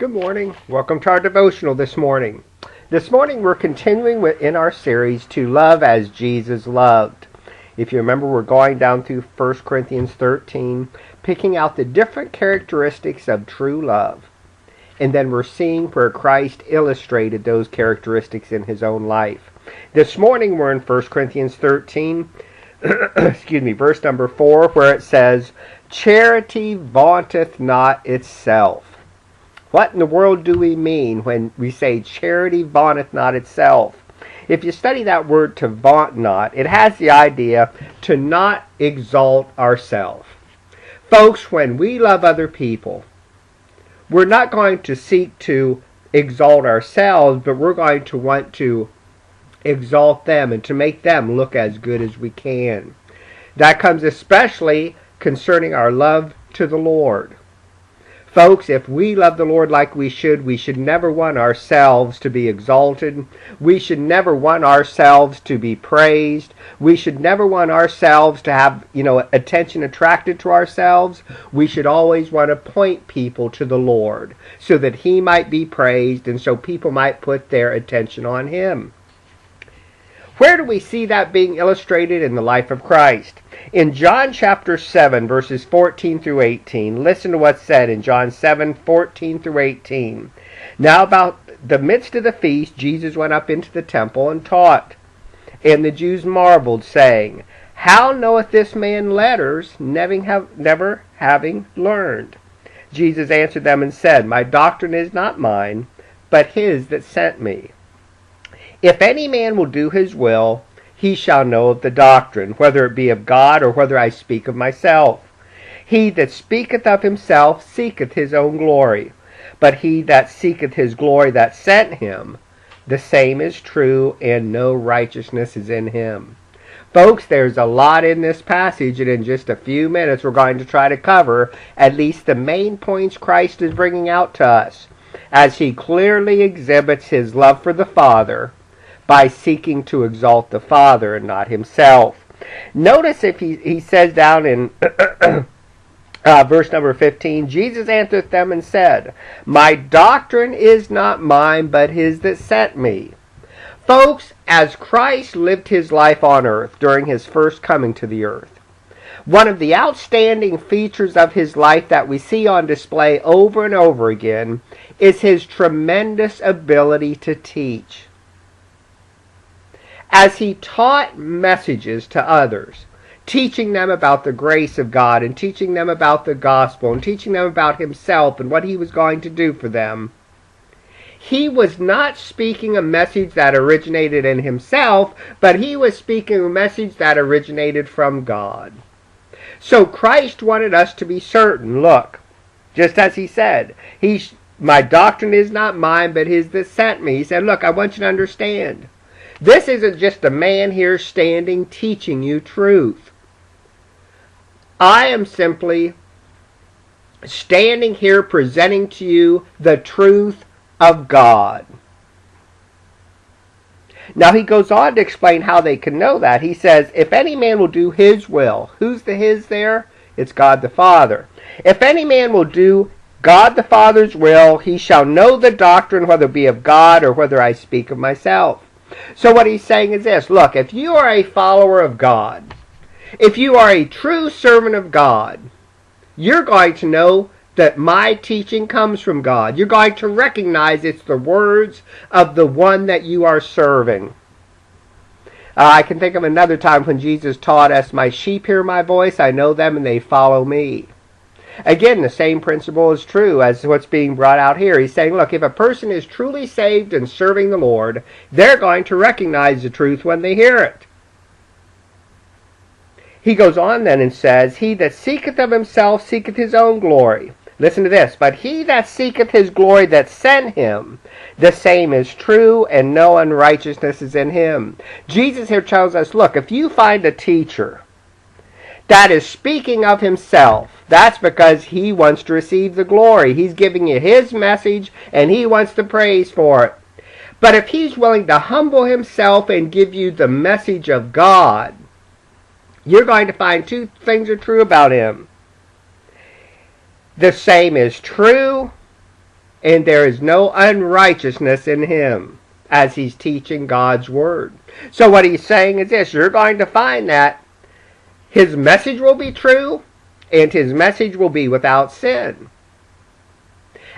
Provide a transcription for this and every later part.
Good morning. Welcome to our devotional this morning. This morning we're continuing in our series, To Love as Jesus Loved. If you remember, we're going down through 1 Corinthians 13, picking out the different characteristics of true love. And then we're seeing where Christ illustrated those characteristics in his own life. This morning we're in 1 Corinthians 13, verse number 4, where it says, Charity vaunteth not itself. What in the world do we mean when we say charity vaunteth not itself? If you study that word to vaunt not, it has the idea to not exalt ourselves. Folks, when we love other people, we're not going to seek to exalt ourselves, but we're going to want to exalt them and to make them look as good as we can. That comes especially concerning our love to the Lord. Folks, if we love the Lord like we should never want ourselves to be exalted. We should never want ourselves to be praised. We should never want ourselves to have, attention attracted to ourselves. We should always want to point people to the Lord so that he might be praised and so people might put their attention on him. Where do we see that being illustrated in the life of Christ? In John chapter 7, verses 14 through 18, listen to what's said in John 7, 14 through 18. Now about the midst of the feast, Jesus went up into the temple and taught. And the Jews marveled, saying, How knoweth this man letters, never having learned? Jesus answered them and said, My doctrine is not mine, but his that sent me. If any man will do his will, he shall know of the doctrine, whether it be of God or whether I speak of myself. He that speaketh of himself seeketh his own glory, but he that seeketh his glory that sent him, the same is true, and no righteousness is in him. Folks, there's a lot in this passage, and in just a few minutes we're going to try to cover at least the main points Christ is bringing out to us, as he clearly exhibits his love for the Father, by seeking to exalt the Father and not himself. Notice if he says down in verse number 15, Jesus answered them and said, My doctrine is not mine, but his that sent me. Folks, as Christ lived his life on earth during his first coming to the earth, one of the outstanding features of his life that we see on display over and over again is his tremendous ability to teach. As he taught messages to others, teaching them about the grace of God and teaching them about the gospel and teaching them about himself and what he was going to do for them, he was not speaking a message that originated in himself, but he was speaking a message that originated from God. So Christ wanted us to be certain, look, just as he said, my doctrine is not mine, but his that sent me. He said, look, I want you to understand. This isn't just a man here standing teaching you truth. I am simply standing here presenting to you the truth of God. Now he goes on to explain how they can know that. He says, if any man will do his will. Who's the his there? It's God the Father. If any man will do God the Father's will, he shall know the doctrine, whether it be of God or whether I speak of myself. So what he's saying is this, look, if you are a follower of God, if you are a true servant of God, you're going to know that my teaching comes from God. You're going to recognize it's the words of the one that you are serving. I can think of another time when Jesus taught us, my sheep hear my voice, I know them and they follow me. Again, the same principle is true as what's being brought out here. He's saying, look, if a person is truly saved and serving the Lord, they're going to recognize the truth when they hear it. He goes on then and says, He that seeketh of himself seeketh his own glory. Listen to this. But he that seeketh his glory that sent him, the same is true, and no unrighteousness is in him. Jesus here tells us, look, if you find a teacher that is speaking of himself, that's because he wants to receive the glory. He's giving you his message, and he wants the praise for it. But if he's willing to humble himself and give you the message of God, you're going to find two things are true about him. The same is true, and there is no unrighteousness in him, as he's teaching God's word. So what he's saying is this: you're going to find that his message will be true, and his message will be without sin.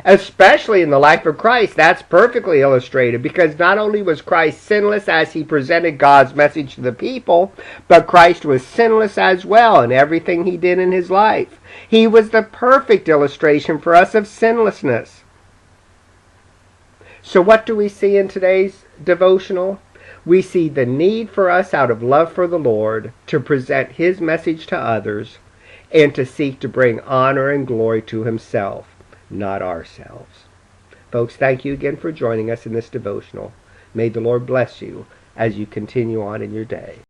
Especially in the life of Christ, that's perfectly illustrated, because not only was Christ sinless as he presented God's message to the people, but Christ was sinless as well in everything he did in his life. He was the perfect illustration for us of sinlessness. So what do we see in today's devotional? We see the need for us, out of love for the Lord, to present his message to others and to seek to bring honor and glory to himself, not ourselves. Folks, thank you again for joining us in this devotional. May the Lord bless you as you continue on in your day.